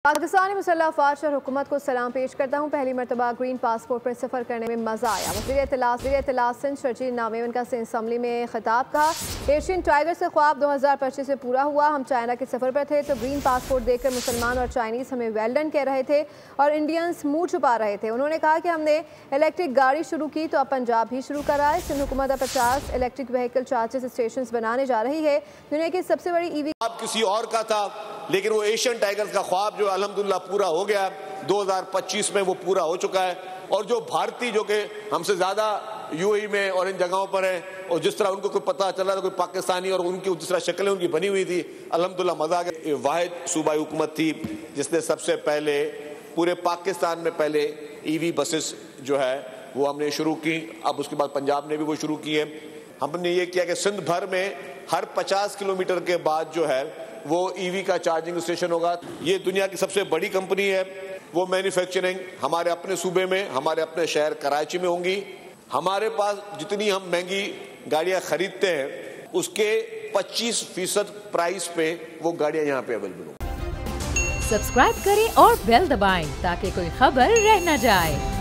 पाकिस्तानी मुसल्लह अफ़वाज और हुकूमत को सलाम पेश करता हूँ। पहली मरतबा ग्रीन पासपोर्ट पर सफ़र करने में मज़ा आया। वज़ीर इत्तलात सिंध शर्जील नामेवन का सिंध असम्बली में खिताब कहा। एशियन टाइगर से ख्वाब 2025 में पूरा हुआ। हम चाइना के सफ़र पर थे तो ग्रीन पासपोर्ट देखकर मुसलमान और चाइनीज़ हमें वेल डन कह रहे थे और इंडियंस मुँह छुपा रहे थे। उन्होंने कहा कि हमने इलेक्ट्रिक गाड़ी शुरू की तो अब पंजाब भी शुरू कराए। सिंध हुकूमत 50 इलेक्ट्रिक व्हीकल चार्जिंग स्टेशन बनाने जा रही है। दुनिया की सबसे बड़ी ईवी किसी और का था, लेकिन वो एशियन टाइगर का ख्वाब जो अल्हम्दुलिल्लाह पूरा हो गया। 2025 में वो पूरा हो चुका है। और जो भारतीय जो कि हमसे ज़्यादा यूएई में और इन जगहों पर हैं, और जिस तरह उनको कोई पता चला था कोई पाकिस्तानी और उनकी जिस तरह शक्लें उनकी बनी हुई थी, अल्हम्दुलिल्लाह मज़ा आ गया। वाहिद सूबाई हुकूमत थी जिसने सबसे पहले पूरे पाकिस्तान में पहले ईवी बसेस जो है वो हमने शुरू की। अब उसके बाद पंजाब ने भी वो शुरू की है। हमने ये किया कि सिंध भर में हर 50 किलोमीटर के बाद जो है वो ईवी का चार्जिंग स्टेशन होगा। ये दुनिया की सबसे बड़ी कंपनी है। वो मैन्युफैक्चरिंग हमारे अपने सूबे में, हमारे अपने शहर कराची में होंगी। हमारे पास जितनी हम महंगी गाड़ियां खरीदते हैं उसके 25% प्राइस पे वो गाड़ियां यहाँ पे अवेलेबल होंगी। सब्सक्राइब करें और बेल दबाएं ताकि कोई खबर रह न जाए।